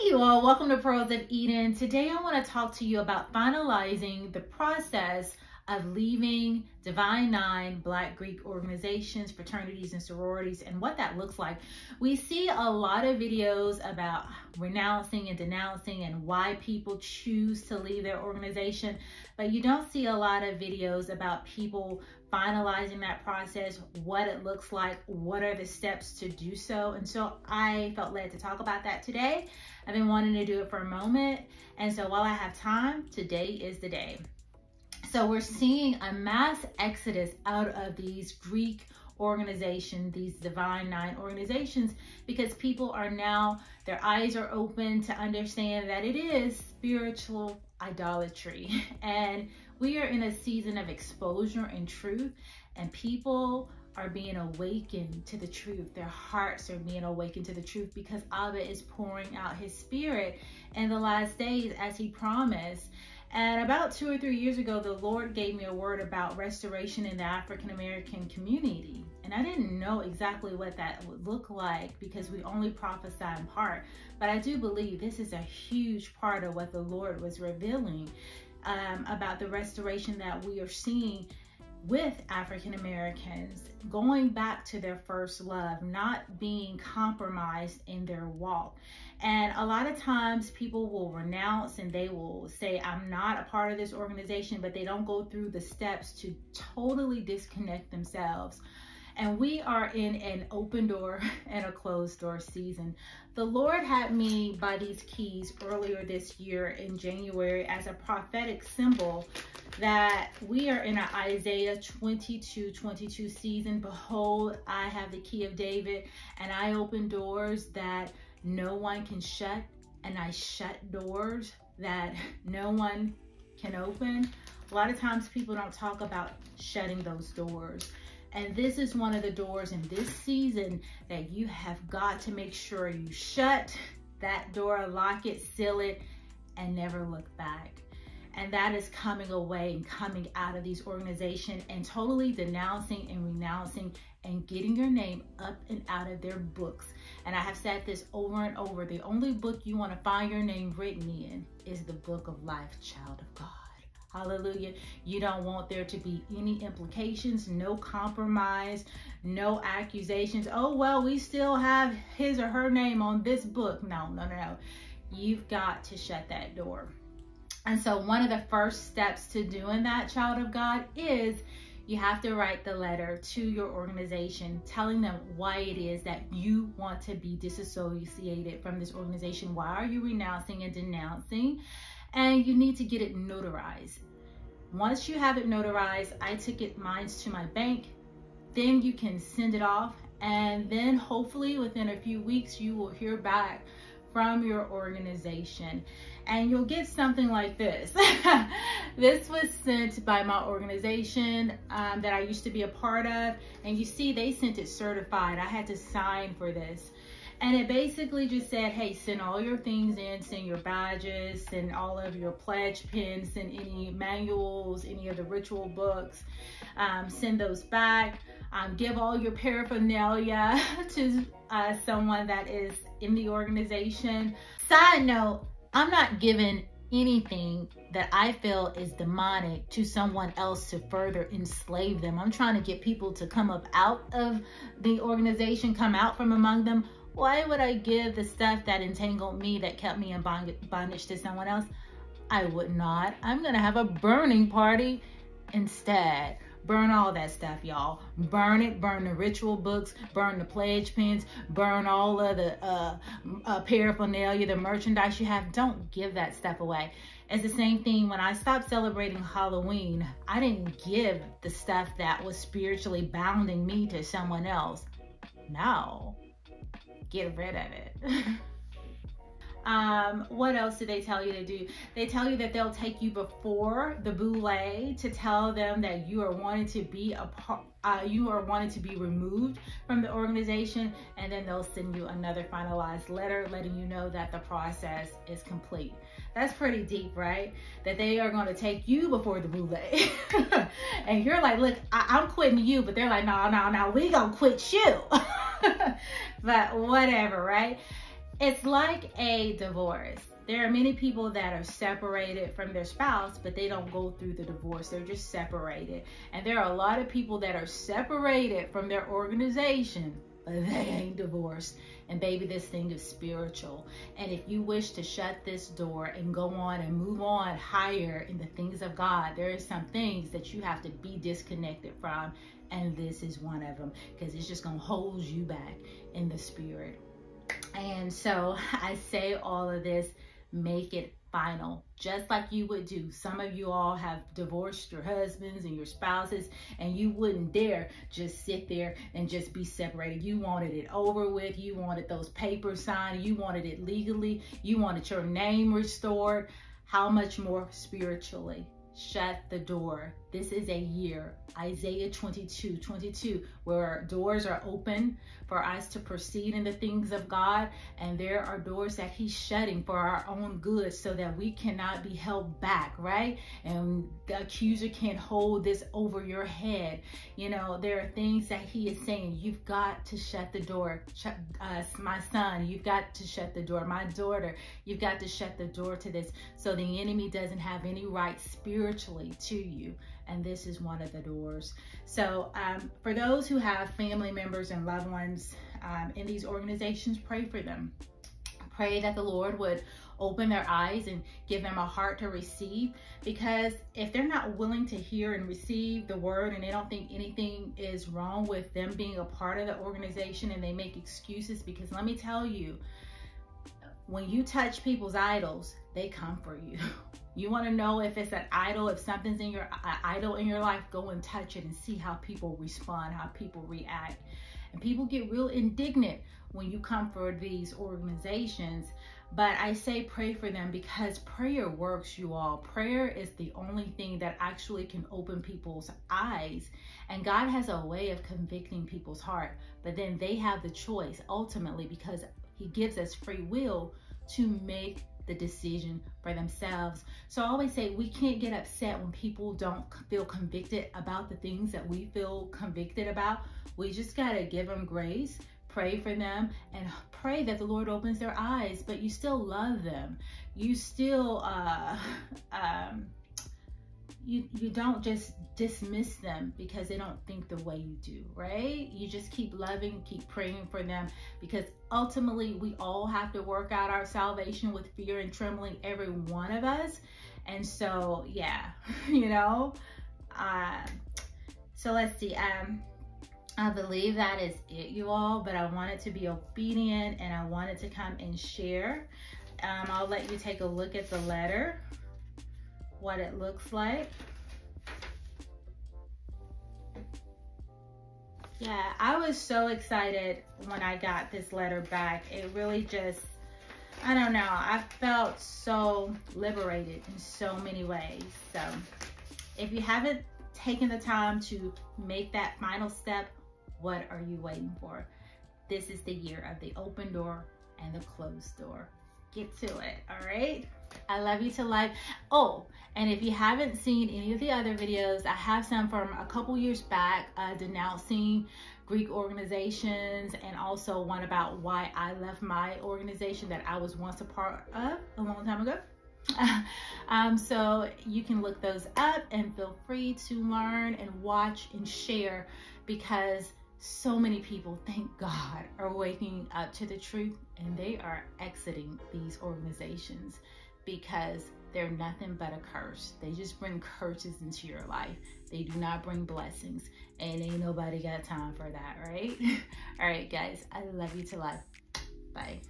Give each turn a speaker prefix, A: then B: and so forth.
A: Hey you all, welcome to Pearls of Eden. Today I want to talk to you about finalizing the process of leaving Divine Nine Black Greek organizations, fraternities, and sororities, and what that looks like. We see a lot of videos about renouncing and denouncing and why people choose to leave their organization, but you don't see a lot of videos about people finalizing that process, what it looks like, what are the steps to do so. And so I felt led to talk about that today. I've been wanting to do it for a moment, and so while I have time, today is the day. So we're seeing a mass exodus out of these Greek organizations, these Divine Nine organizations, because people are now, their eyes are open to understand that it is spiritual idolatry. And we are in a season of exposure and truth, and people are being awakened to the truth. Their hearts are being awakened to the truth because Abba is pouring out his spirit in the last days as he promised. And about 2 or 3 years ago, the Lord gave me a word about restoration in the African American community. And I didn't know exactly what that would look like because we only prophesy in part. But I do believe this is a huge part of what the Lord was revealing about the restoration that we are seeing with African Americans going back to their first love, not being compromised in their walk. And a lot of times people will renounce and they will say, I'm not a part of this organization, but they don't go through the steps to totally disconnect themselves. And we are in an open door and a closed door season. The Lord had me by these keys earlier this year in January as a prophetic symbol that we are in an Isaiah 22:22 season. Behold, I have the key of David, and I open doors that no one can shut, and I shut doors that no one can open. A lot of times people don't talk about shutting those doors. And this is one of the doors in this season that you have got to make sure you shut that door, lock it, seal it, and never look back. And that is coming away and coming out of these organizations and totally denouncing and renouncing and getting your name up and out of their books. And I have said this over and over, the only book you want to find your name written in is the book of life, child of God. Hallelujah. You don't want there to be any implications, no compromise, no accusations. Oh, well, we still have his or her name on this book. No. You've got to shut that door. And so one of the first steps to doing that, child of God, is you have to write the letter to your organization telling them why it is that you want to be disassociated from this organization. Why are you renouncing and denouncing? And you need to get it notarized. Once you have it notarized, I took mine to my bank. Then you can send it off. And then hopefully within a few weeks, you will hear back from your organization. And you'll get something like this. This was sent by my organization that I used to be a part of. And you see, they sent it certified. I had to sign for this. And it basically just said, hey, send all your things in, send your badges, send all of your pledge pins, send any manuals, any of the ritual books, send those back, give all your paraphernalia to someone that is in the organization. Side note, I'm not giving anything that I feel is demonic to someone else to further enslave them. I'm trying to get people to come up out of the organization, come out from among them. Why would I give the stuff that entangled me, that kept me in bondage to someone else? I would not. I'm going to have a burning party instead. Burn all that stuff, y'all. Burn it. Burn the ritual books. Burn the pledge pins. Burn all of the paraphernalia, the merchandise you have. Don't give that stuff away. It's the same thing when I stopped celebrating Halloween. I didn't give the stuff that was spiritually bounding me to someone else. No. Get rid of it. What else do they tell you to do? They tell you that they'll take you before the boule to tell them that you are wanting to be removed from the organization, and then they'll send you another finalized letter letting you know that the process is complete. That's pretty deep, right? That they are going to take you before the boule. And you're like, look, I'm quitting you, but they're like, no, we gonna quit you. But whatever, right? It's like a divorce. There are many people that are separated from their spouse, but they don't go through the divorce. They're just separated. And there are a lot of people that are separated from their organization, but they ain't divorced. And baby, this thing is spiritual. And if you wish to shut this door and go on and move on higher in the things of God, there are some things that you have to be disconnected from. And this is one of them, because it's just going to hold you back in the spirit. And so I say all of this, make it final, just like you would do. Some of you all have divorced your husbands and your spouses, and you wouldn't dare just sit there and just be separated. You wanted it over with. You wanted those papers signed. You wanted it legally. You wanted your name restored. How much more spiritually? Shut the door. This is a year, Isaiah 22, where doors are open for us to proceed in the things of God, and there are doors that he's shutting for our own good so that we cannot be held back, right? And the accuser can't hold this over your head. You know, there are things that he is saying, you've got to shut the door. My son, you've got to shut the door. My daughter, you've got to shut the door to this so the enemy doesn't have any right spiritually to you. And this is one of the doors. So for those who have family members and loved ones in these organizations, pray for them. Pray that the Lord would open their eyes and give them a heart to receive, because if they're not willing to hear and receive the word, and they don't think anything is wrong with them being a part of the organization, and they make excuses, because let me tell you, when you touch people's idols, they come for you. You want to know if it's an idol, if something's in your idol in your life, go and touch it and see how people respond, how people react. And people get real indignant when you come for these organizations. But I say pray for them, because prayer works, you all. Prayer is the only thing that actually can open people's eyes. And God has a way of convicting people's heart. But then they have the choice ultimately, because he gives us free will to make the decision for themselves. So I always say we can't get upset when people don't feel convicted about the things that we feel convicted about. We just gotta give them grace, pray for them, and pray that the Lord opens their eyes. But you still love them. You still you don't just dismiss them because they don't think the way you do, right? You just keep loving, keep praying for them, because ultimately we all have to work out our salvation with fear and trembling, every one of us. And so, yeah, you know, so let's see. I believe that is it, you all, but I wanted to be obedient and I wanted to come and share. I'll let you take a look at the letter, what it looks like. Yeah, I was so excited when I got this letter back. It really just, I don't know, I felt so liberated in so many ways. So if you haven't taken the time to make that final step, what are you waiting for? This is the year of the open door and the closed door. Get to it, all right? I love you to life. Oh, and if you haven't seen any of the other videos, I have some from a couple years back, denouncing Greek organizations, and also one about why I left my organization that I was once a part of a long time ago. So you can look those up and feel free to learn and watch and share, because so many people, thank God, are waking up to the truth, and they are exiting these organizations because they're nothing but a curse. They just bring curses into your life. They do not bring blessings, and ain't nobody got time for that, right? All right, guys, I love you to life. Bye.